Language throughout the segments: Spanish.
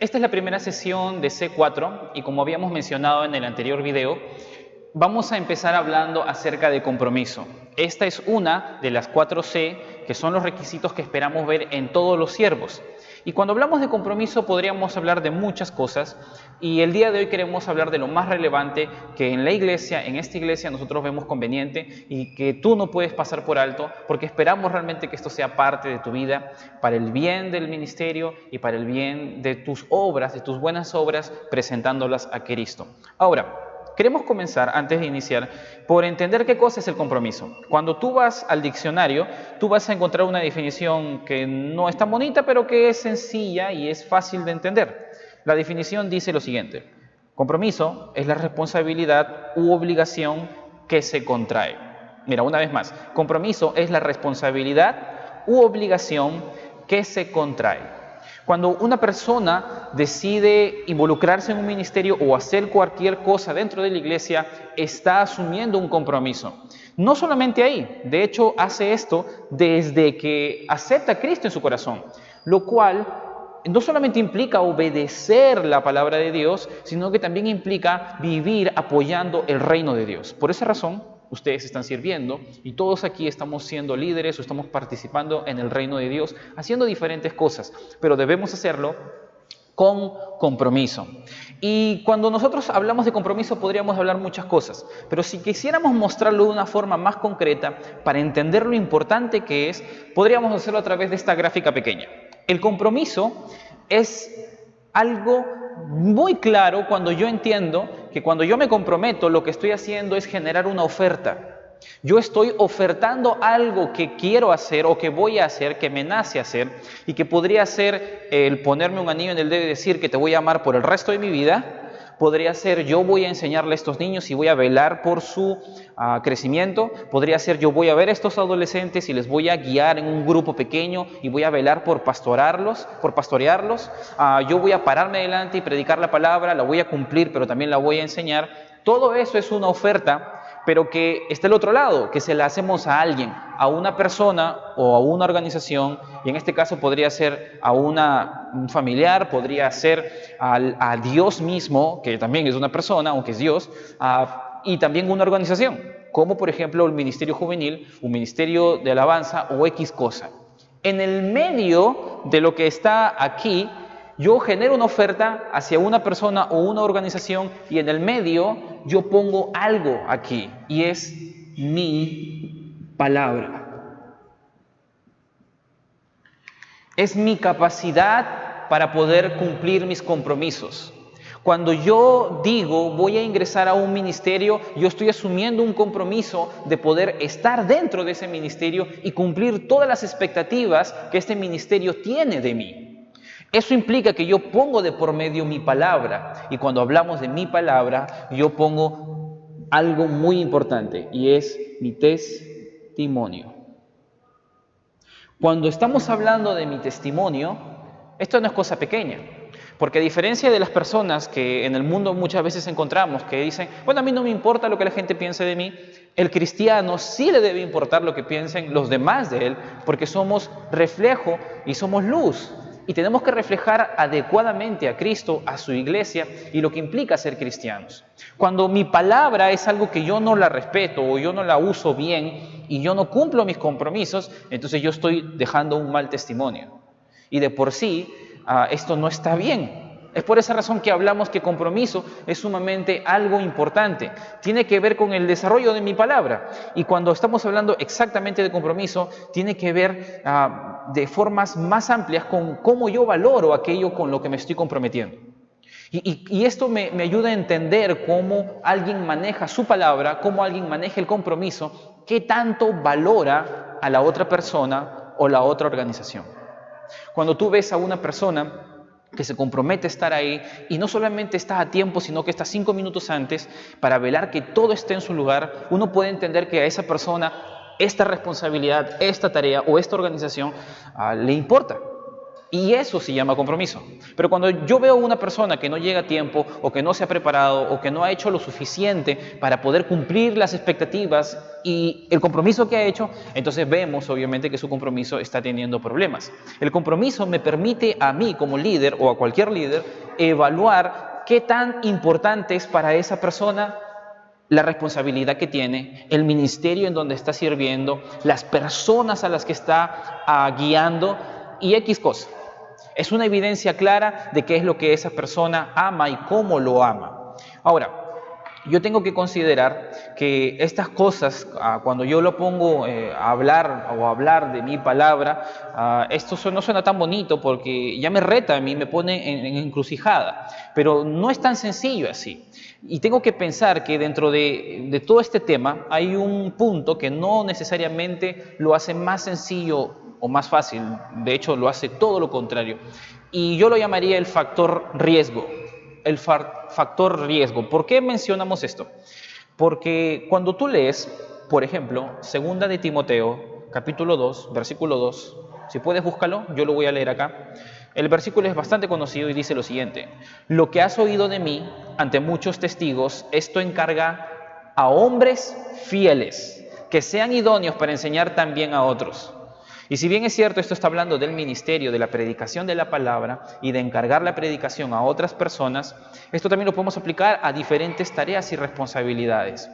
Esta es la primera sesión de C4 y como habíamos mencionado en el anterior video, vamos a empezar hablando acerca de compromiso. Esta es una de las 4C, que son los requisitos que esperamos ver en todos los siervos. Y cuando hablamos de compromiso podríamos hablar de muchas cosas y el día de hoy queremos hablar de lo más relevante que en la iglesia, en esta iglesia nosotros vemos conveniente y que tú no puedes pasar por alto porque esperamos realmente que esto sea parte de tu vida para el bien del ministerio y para el bien de tus obras, de tus buenas obras, presentándolas a Cristo. Ahora, queremos comenzar, antes de iniciar, por entender qué cosa es el compromiso. Cuando tú vas al diccionario, tú vas a encontrar una definición que no es tan bonita, pero que es sencilla y es fácil de entender. La definición dice lo siguiente: compromiso es la responsabilidad u obligación que se contrae. Mira, una vez más, compromiso es la responsabilidad u obligación que se contrae. Cuando una persona decide involucrarse en un ministerio o hacer cualquier cosa dentro de la iglesia, está asumiendo un compromiso. No solamente ahí, de hecho hace esto desde que acepta a Cristo en su corazón, lo cual no solamente implica obedecer la palabra de Dios, sino que también implica vivir apoyando el reino de Dios. Por esa razón, ustedes están sirviendo y todos aquí estamos siendo líderes o estamos participando en el reino de Dios, haciendo diferentes cosas, pero debemos hacerlo con compromiso. Y cuando nosotros hablamos de compromiso podríamos hablar muchas cosas, pero si quisiéramos mostrarlo de una forma más concreta, para entender lo importante que es, podríamos hacerlo a través de esta gráfica pequeña. El compromiso es algo muy claro cuando yo entiendo que cuando yo me comprometo, lo que estoy haciendo es generar una oferta. Yo estoy ofertando algo que quiero hacer o que voy a hacer, que me nace hacer y que podría ser el ponerme un anillo en el dedo y decir que te voy a amar por el resto de mi vida. Podría ser yo voy a enseñarle a estos niños y voy a velar por su crecimiento. Podría ser yo voy a ver a estos adolescentes y les voy a guiar en un grupo pequeño y voy a velar por pastorearlos. Yo voy a pararme delante y predicar la palabra, la voy a cumplir, pero también la voy a enseñar. Todo eso es una oferta, pero que está al otro lado, que se la hacemos a alguien, a una persona o a una organización, y en este caso podría ser a un familiar, podría ser a Dios mismo, que también es una persona, aunque es Dios, y también una organización, como por ejemplo el ministerio juvenil, un ministerio de alabanza o X cosa. En el medio de lo que está aquí, yo genero una oferta hacia una persona o una organización y en el medio yo pongo algo aquí y es mi palabra. Es mi capacidad para poder cumplir mis compromisos. Cuando yo digo voy a ingresar a un ministerio, yo estoy asumiendo un compromiso de poder estar dentro de ese ministerio y cumplir todas las expectativas que este ministerio tiene de mí. Eso implica que yo pongo de por medio mi palabra y cuando hablamos de mi palabra yo pongo algo muy importante y es mi testimonio. Cuando estamos hablando de mi testimonio, esto no es cosa pequeña, porque a diferencia de las personas que en el mundo muchas veces encontramos que dicen, bueno, a mí no me importa lo que la gente piense de mí, el cristiano sí le debe importar lo que piensen los demás de él, porque somos reflejo y somos luz. Y tenemos que reflejar adecuadamente a Cristo, a su iglesia y lo que implica ser cristianos. Cuando mi palabra es algo que yo no la respeto o yo no la uso bien y yo no cumplo mis compromisos, entonces yo estoy dejando un mal testimonio. Y de por sí, esto no está bien. Es por esa razón que hablamos que compromiso es sumamente algo importante. Tiene que ver con el desarrollo de mi palabra. Y cuando estamos hablando exactamente de compromiso, tiene que ver de formas más amplias con cómo yo valoro aquello con lo que me estoy comprometiendo. Y esto me ayuda a entender cómo alguien maneja su palabra, cómo alguien maneja el compromiso, qué tanto valora a la otra persona o la otra organización. Cuando tú ves a una persona que se compromete a estar ahí y no solamente está a tiempo, sino que está 5 minutos antes para velar que todo esté en su lugar, uno puede entender que a esa persona esta responsabilidad, esta tarea o esta organización le importa. Y eso se llama compromiso. Pero cuando yo veo a una persona que no llega a tiempo o que no se ha preparado o que no ha hecho lo suficiente para poder cumplir las expectativas y el compromiso que ha hecho, entonces vemos obviamente que su compromiso está teniendo problemas. El compromiso me permite a mí como líder o a cualquier líder evaluar qué tan importante es para esa persona la responsabilidad que tiene, el ministerio en donde está sirviendo, las personas a las que está guiando y X cosa. Es una evidencia clara de qué es lo que esa persona ama y cómo lo ama. Ahora, yo tengo que considerar que estas cosas, cuando yo lo pongo a hablar de mi palabra, esto no suena tan bonito porque ya me reta a mí, me pone en encrucijada, pero no es tan sencillo así. Y tengo que pensar que dentro de todo este tema hay un punto que no necesariamente lo hace más sencillo o más fácil, de hecho lo hace todo lo contrario, y yo lo llamaría el factor riesgo. El factor riesgo. ¿Por qué mencionamos esto? Porque cuando tú lees, por ejemplo, 2 de Timoteo, capítulo 2, versículo 2, si puedes búscalo, yo lo voy a leer acá. El versículo es bastante conocido y dice lo siguiente: lo que has oído de mí ante muchos testigos, esto encarga a hombres fieles, que sean idóneos para enseñar también a otros. Y si bien es cierto, esto está hablando del ministerio, de la predicación de la palabra y de encargar la predicación a otras personas, esto también lo podemos aplicar a diferentes tareas y responsabilidades.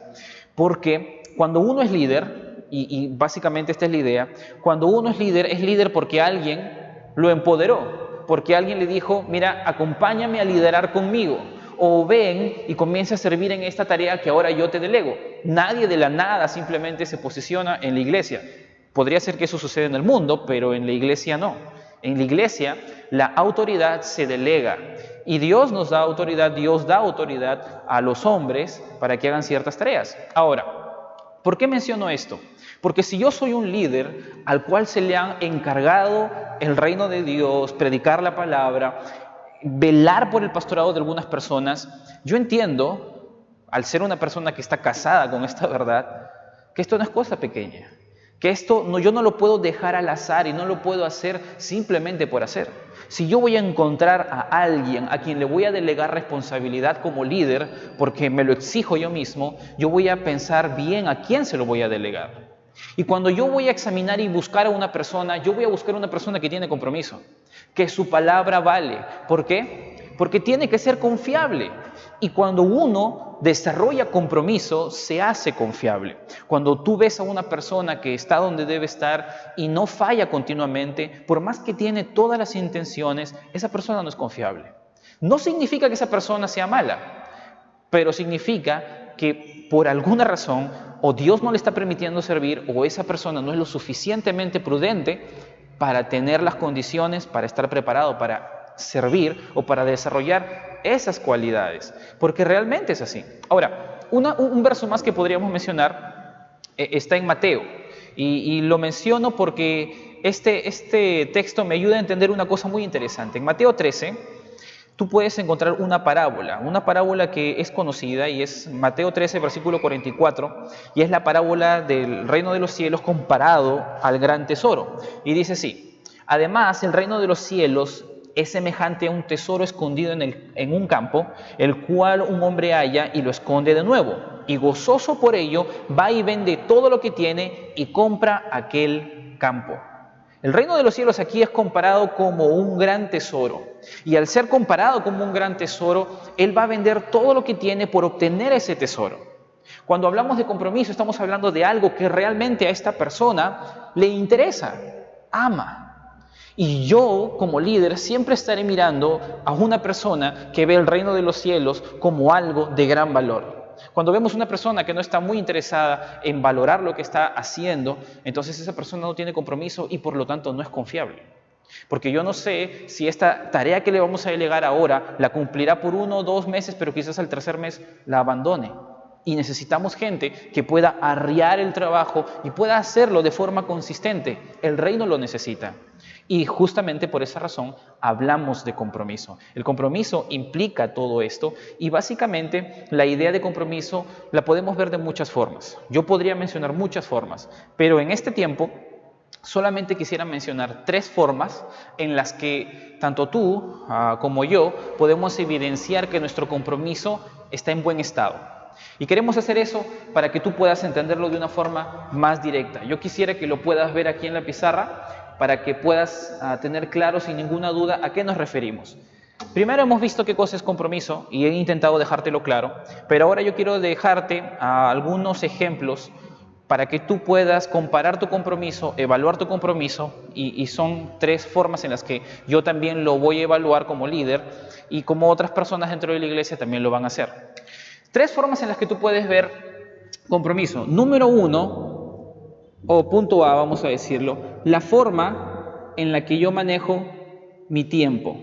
Porque cuando uno es líder, y básicamente esta es la idea, cuando uno es líder porque alguien lo empoderó, porque alguien le dijo, mira, acompáñame a liderar conmigo, o ven y comienza a servir en esta tarea que ahora yo te delego. Nadie de la nada simplemente se posiciona en la iglesia. Podría ser que eso suceda en el mundo, pero en la iglesia no. En la iglesia la autoridad se delega y Dios nos da autoridad, Dios da autoridad a los hombres para que hagan ciertas tareas. Ahora, ¿por qué menciono esto? Porque si yo soy un líder al cual se le han encargado el reino de Dios, predicar la palabra, velar por el pastorado de algunas personas, yo entiendo, al ser una persona que está casada con esta verdad, que esto no es cosa pequeña. Que esto yo no lo puedo dejar al azar y no lo puedo hacer simplemente por hacer. Si yo voy a encontrar a alguien a quien le voy a delegar responsabilidad como líder, porque me lo exijo yo mismo, yo voy a pensar bien a quién se lo voy a delegar. Y cuando yo voy a examinar y buscar a una persona, yo voy a buscar a una persona que tiene compromiso, que su palabra vale. ¿Por qué? Porque tiene que ser confiable. Y cuando uno desarrolla compromiso, se hace confiable. Cuando tú ves a una persona que está donde debe estar y no falla continuamente, por más que tiene todas las intenciones, esa persona no es confiable. No significa que esa persona sea mala, pero significa que por alguna razón o Dios no le está permitiendo servir o esa persona no es lo suficientemente prudente para tener las condiciones, para estar preparado, para servir o para desarrollar esas cualidades, porque realmente es así. Ahora, un verso más que podríamos mencionar está en Mateo, y lo menciono porque este texto me ayuda a entender una cosa muy interesante. En Mateo 13, tú puedes encontrar una parábola que es conocida y es Mateo 13, versículo 44, y es la parábola del reino de los cielos comparado al gran tesoro. Y dice así: además, el reino de los cielos es semejante a un tesoro escondido en un campo, el cual un hombre halla y lo esconde de nuevo. Y gozoso por ello, va y vende todo lo que tiene y compra aquel campo. El reino de los cielos aquí es comparado como un gran tesoro. Y al ser comparado como un gran tesoro, él va a vender todo lo que tiene por obtener ese tesoro. Cuando hablamos de compromiso, estamos hablando de algo que realmente a esta persona le interesa, ama. Y yo, como líder, siempre estaré mirando a una persona que ve el reino de los cielos como algo de gran valor. Cuando vemos una persona que no está muy interesada en valorar lo que está haciendo, entonces esa persona no tiene compromiso y por lo tanto no es confiable. Porque yo no sé si esta tarea que le vamos a delegar ahora la cumplirá por 1 o 2 meses, pero quizás al tercer mes la abandone. Y necesitamos gente que pueda arriar el trabajo y pueda hacerlo de forma consistente. El reino lo necesita. Y justamente por esa razón hablamos de compromiso. El compromiso implica todo esto y básicamente la idea de compromiso la podemos ver de muchas formas. Yo podría mencionar muchas formas, pero en este tiempo solamente quisiera mencionar 3 formas en las que tanto tú como yo podemos evidenciar que nuestro compromiso está en buen estado. Y queremos hacer eso para que tú puedas entenderlo de una forma más directa. Yo quisiera que lo puedas ver aquí en la pizarra para que puedas tener claro sin ninguna duda a qué nos referimos. Primero hemos visto qué cosa es compromiso y he intentado dejártelo claro, pero ahora yo quiero dejarte algunos ejemplos para que tú puedas comparar tu compromiso, evaluar tu compromiso, y son 3 formas en las que yo también lo voy a evaluar como líder y como otras personas dentro de la iglesia también lo van a hacer. 3 formas en las que tú puedes ver compromiso. Número 1, o punto A, vamos a decirlo, la forma en la que yo manejo mi tiempo.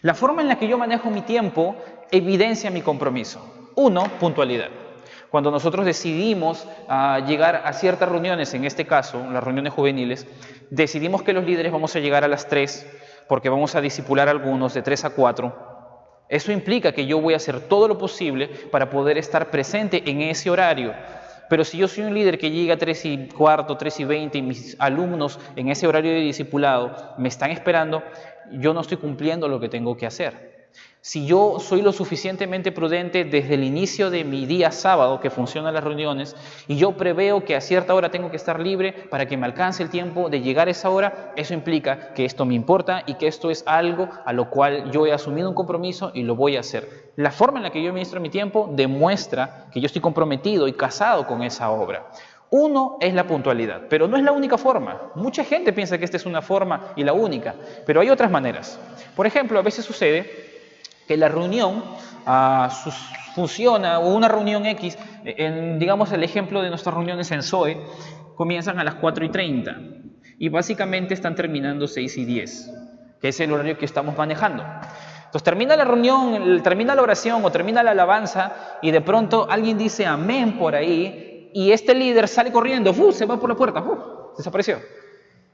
La forma en la que yo manejo mi tiempo evidencia mi compromiso. 1, puntualidad. Cuando nosotros decidimos llegar a ciertas reuniones, en este caso, las reuniones juveniles, decidimos que los líderes vamos a llegar a las 3 porque vamos a discipular a algunos de 3 a 4. Eso implica que yo voy a hacer todo lo posible para poder estar presente en ese horario. Pero si yo soy un líder que llega a 3 y cuarto, 3 y 20 y mis alumnos en ese horario de discipulado me están esperando, yo no estoy cumpliendo lo que tengo que hacer. Si yo soy lo suficientemente prudente desde el inicio de mi día sábado, que funcionan las reuniones, y yo preveo que a cierta hora tengo que estar libre para que me alcance el tiempo de llegar a esa hora, eso implica que esto me importa y que esto es algo a lo cual yo he asumido un compromiso y lo voy a hacer. La forma en la que yo administro mi tiempo demuestra que yo estoy comprometido y casado con esa obra. 1 es la puntualidad, pero no es la única forma. Mucha gente piensa que esta es una forma y la única, pero hay otras maneras. Por ejemplo, a veces sucede que la reunión funciona, o una reunión X, digamos el ejemplo de nuestras reuniones en Zoe, comienzan a las 4:30 y básicamente están terminando 6:10, que es el horario que estamos manejando. Entonces termina la reunión, termina la oración o termina la alabanza y de pronto alguien dice amén por ahí y este líder sale corriendo, se va por la puerta, desapareció.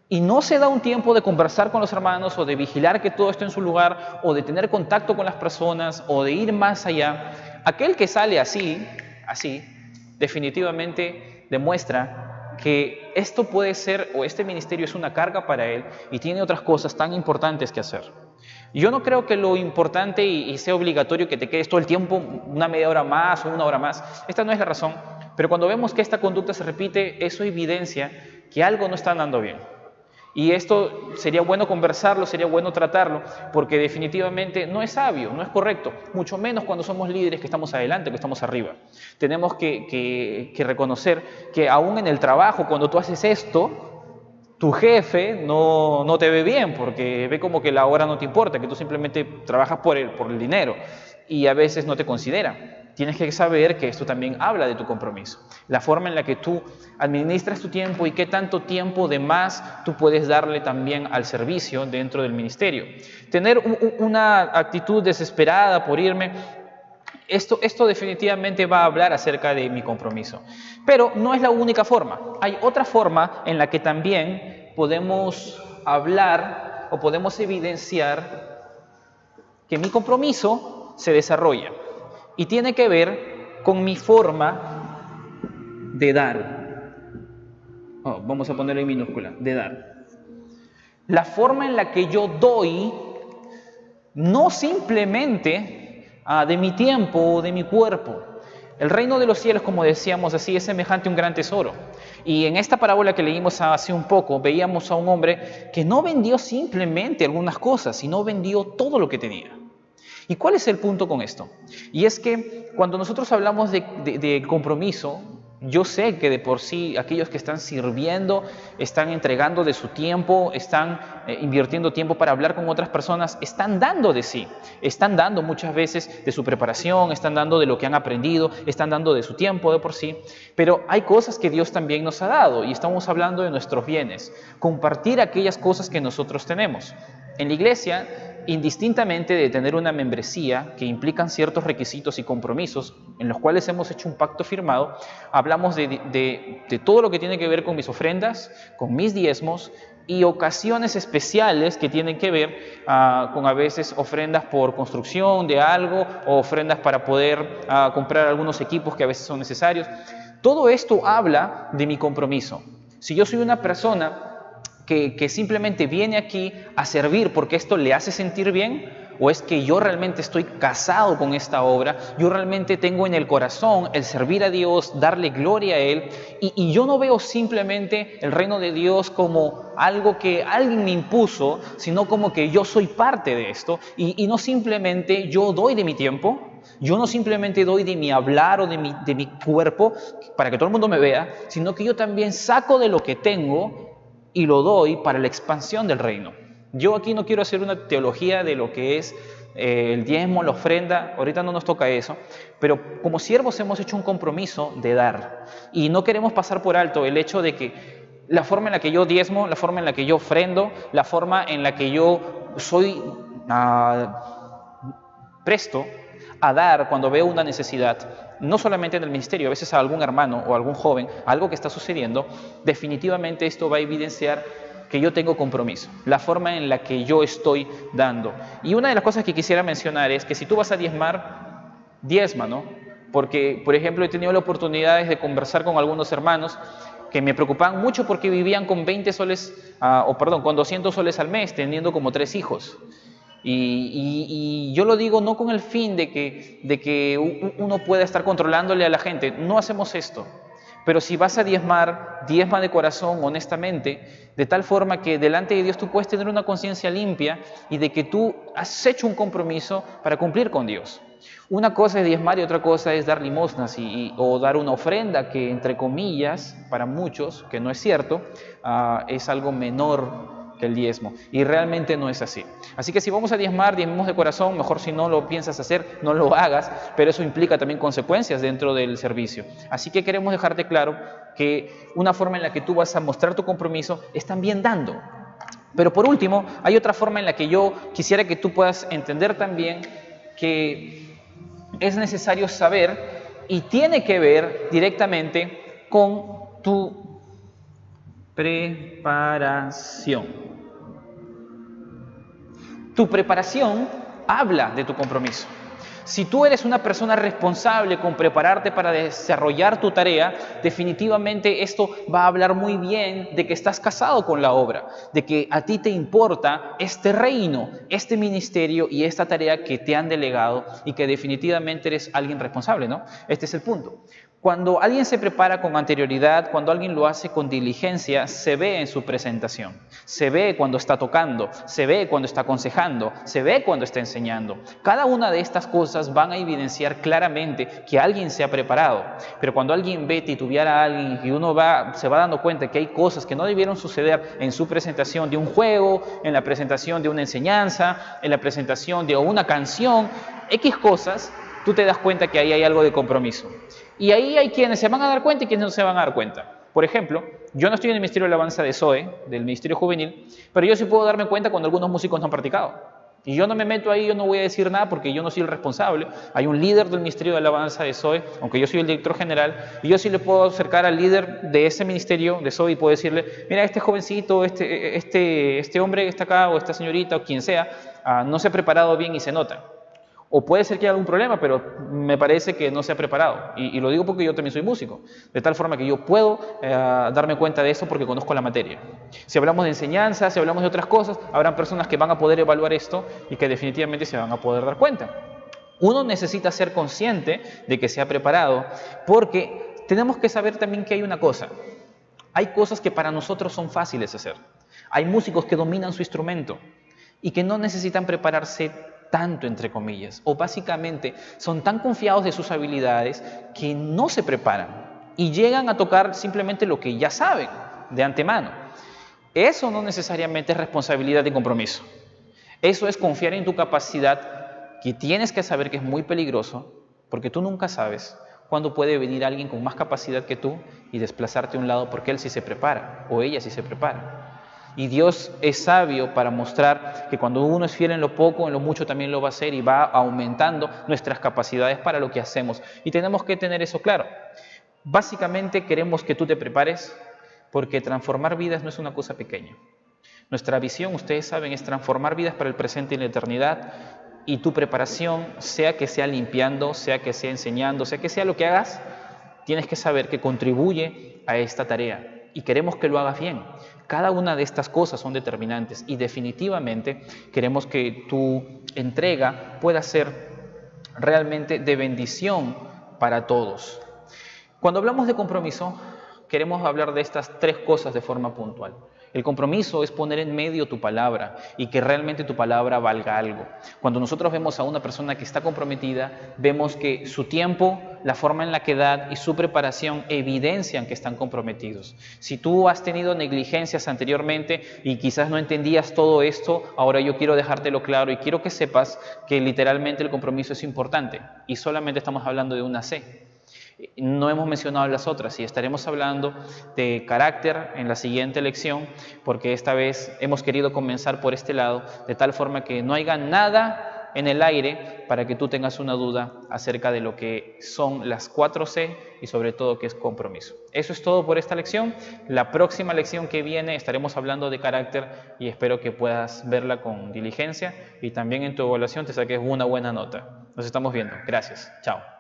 Y no se da un tiempo de conversar con los hermanos o de vigilar que todo esté en su lugar o de tener contacto con las personas o de ir más allá. Aquel que sale así, definitivamente demuestra que esto puede ser, o este ministerio es una carga para él y tiene otras cosas tan importantes que hacer. Yo no creo que lo importante y sea obligatorio que te quedes todo el tiempo una media hora más o una hora más. Esta no es la razón, pero cuando vemos que esta conducta se repite, eso evidencia que algo no está andando bien. Y esto sería bueno conversarlo, sería bueno tratarlo, porque definitivamente no es sabio, no es correcto, mucho menos cuando somos líderes que estamos adelante, que estamos arriba. Tenemos que reconocer que aún en el trabajo, cuando tú haces esto, tu jefe no te ve bien, porque ve como que la hora no te importa, que tú simplemente trabajas por el dinero y a veces no te considera. Tienes que saber que esto también habla de tu compromiso. La forma en la que tú administras tu tiempo y qué tanto tiempo de más tú puedes darle también al servicio dentro del ministerio. Tener una actitud desesperada por irme, esto definitivamente va a hablar acerca de mi compromiso. Pero no es la única forma. Hay otra forma en la que también podemos hablar o podemos evidenciar que mi compromiso se desarrolla. Y tiene que ver con mi forma de dar. Vamos a ponerlo en minúscula, de dar. La forma en la que yo doy, no simplemente de mi tiempo o de mi cuerpo. El reino de los cielos, como decíamos así, es semejante a un gran tesoro. Y en esta parábola que leímos hace un poco, veíamos a un hombre que no vendió simplemente algunas cosas, sino vendió todo lo que tenía. ¿Y cuál es el punto con esto? Y es que cuando nosotros hablamos de compromiso, yo sé que de por sí aquellos que están sirviendo, están entregando de su tiempo, están invirtiendo tiempo para hablar con otras personas, están dando de sí, están dando muchas veces de su preparación, están dando de lo que han aprendido, están dando de su tiempo de por sí, pero hay cosas que Dios también nos ha dado y estamos hablando de nuestros bienes, compartir aquellas cosas que nosotros tenemos. En la iglesia, indistintamente de tener una membresía que implican ciertos requisitos y compromisos en los cuales hemos hecho un pacto firmado, hablamos de todo lo que tiene que ver con mis ofrendas, con mis diezmos y ocasiones especiales que tienen que ver con a veces ofrendas por construcción de algo o ofrendas para poder comprar algunos equipos que a veces son necesarios. Todo esto habla de mi compromiso. Si yo soy una persona que simplemente viene aquí a servir porque esto le hace sentir bien, ¿O es que yo realmente estoy casado con esta obra? Yo realmente tengo en el corazón el servir a Dios, darle gloria a Él. Y yo no veo simplemente el reino de Dios como algo que alguien me impuso, sino como que yo soy parte de esto. Y no simplemente yo doy de mi tiempo, yo no simplemente doy de mi hablar o de mi cuerpo para que todo el mundo me vea, sino que yo también saco de lo que tengo y lo doy para la expansión del reino. Yo aquí no quiero hacer una teología de lo que es el diezmo, la ofrenda, ahorita no nos toca eso, pero como siervos hemos hecho un compromiso de dar y no queremos pasar por alto el hecho de que la forma en la que yo diezmo, la forma en la que yo ofrendo, la forma en la que yo soy presto a dar cuando veo una necesidad, no solamente en el ministerio, a veces a algún hermano o algún joven, algo que está sucediendo, definitivamente esto va a evidenciar que yo tengo compromiso, la forma en la que yo estoy dando. Y una de las cosas que quisiera mencionar es que si tú vas a diezmar, diezma, ¿no? Porque, por ejemplo, he tenido la oportunidad de conversar con algunos hermanos que me preocupaban mucho porque vivían con 20 soles, con 200 soles al mes, teniendo como 3 hijos. Y yo lo digo no con el fin de que uno pueda estar controlándole a la gente, no hacemos esto. Pero si vas a diezmar, diezma de corazón, honestamente, de tal forma que delante de Dios tú puedes tener una conciencia limpia y de que tú has hecho un compromiso para cumplir con Dios. Una cosa es diezmar y otra cosa es dar limosnas o dar una ofrenda que, entre comillas, para muchos, que no es cierto, es algo menor que el diezmo, y realmente no es así. Así que si vamos a diezmar, diezmemos de corazón, mejor si no lo piensas hacer, no lo hagas, pero eso implica también consecuencias dentro del servicio. Así que queremos dejarte claro que una forma en la que tú vas a mostrar tu compromiso es también dando. Pero por último, hay otra forma en la que yo quisiera que tú puedas entender también que es necesario saber y tiene que ver directamente con tu preparación. Tu preparación habla de tu compromiso. Si tú eres una persona responsable con prepararte para desarrollar tu tarea, definitivamente esto va a hablar muy bien de que estás casado con la obra, de que a ti te importa este reino, este ministerio y esta tarea que te han delegado y que definitivamente eres alguien responsable, ¿no? Este es el punto. Cuando alguien se prepara con anterioridad, cuando alguien lo hace con diligencia, se ve en su presentación, se ve cuando está tocando, se ve cuando está aconsejando, se ve cuando está enseñando. Cada una de estas cosas van a evidenciar claramente que alguien se ha preparado, pero cuando alguien ve titubear a alguien y uno se va dando cuenta que hay cosas que no debieron suceder en su presentación de un juego, en la presentación de una enseñanza, en la presentación de una canción, X cosas, tú te das cuenta que ahí hay algo de compromiso. Y ahí hay quienes se van a dar cuenta y quienes no se van a dar cuenta. Por ejemplo, yo no estoy en el Ministerio de Alabanza de Zoe, del Ministerio Juvenil, pero yo sí puedo darme cuenta cuando algunos músicos no han practicado. Y yo no me meto ahí, yo no voy a decir nada porque yo no soy el responsable. Hay un líder del Ministerio de Alabanza de Zoe, aunque yo soy el director general, y yo sí le puedo acercar al líder de ese ministerio de Zoe y puedo decirle, mira, este jovencito, este hombre que está acá, o esta señorita, o quien sea, no se ha preparado bien y se nota. O puede ser que haya algún problema, pero me parece que no se ha preparado. Y lo digo porque yo también soy músico. De tal forma que yo puedo darme cuenta de eso porque conozco la materia. Si hablamos de enseñanza, si hablamos de otras cosas, habrán personas que van a poder evaluar esto y que definitivamente se van a poder dar cuenta. Uno necesita ser consciente de que se ha preparado porque tenemos que saber también que hay una cosa. Hay cosas que para nosotros son fáciles de hacer. Hay músicos que dominan su instrumento y que no necesitan prepararse tanto, entre comillas, o básicamente son tan confiados de sus habilidades que no se preparan y llegan a tocar simplemente lo que ya saben de antemano. Eso no necesariamente es responsabilidad y compromiso. Eso es confiar en tu capacidad, que tienes que saber que es muy peligroso, porque tú nunca sabes cuándo puede venir alguien con más capacidad que tú y desplazarte a un lado porque él sí se prepara o ella sí se prepara. Y Dios es sabio para mostrar que cuando uno es fiel en lo poco, en lo mucho también lo va a hacer y va aumentando nuestras capacidades para lo que hacemos. Y tenemos que tener eso claro. Básicamente queremos que tú te prepares porque transformar vidas no es una cosa pequeña. Nuestra visión, ustedes saben, es transformar vidas para el presente y la eternidad. Y tu preparación, sea que sea limpiando, sea que sea enseñando, sea que sea lo que hagas, tienes que saber que contribuye a esta tarea. y queremos que lo hagas bien. Cada una de estas cosas son determinantes y definitivamente queremos que tu entrega pueda ser realmente de bendición para todos. Cuando hablamos de compromiso, queremos hablar de estas tres cosas de forma puntual. El compromiso es poner en medio tu palabra y que realmente tu palabra valga algo. Cuando nosotros vemos a una persona que está comprometida, vemos que su tiempo, la forma en la que da y su preparación evidencian que están comprometidos. Si tú has tenido negligencias anteriormente y quizás no entendías todo esto, ahora yo quiero dejártelo claro y quiero que sepas que literalmente el compromiso es importante y solamente estamos hablando de una C. No hemos mencionado las otras y estaremos hablando de carácter en la siguiente lección, porque esta vez hemos querido comenzar por este lado, de tal forma que no haya nada en el aire para que tú tengas una duda acerca de lo que son las 4C y sobre todo qué es compromiso. Eso es todo por esta lección. La próxima lección que viene estaremos hablando de carácter y espero que puedas verla con diligencia y también en tu evaluación te saques una buena nota. Nos estamos viendo. Gracias. Chao.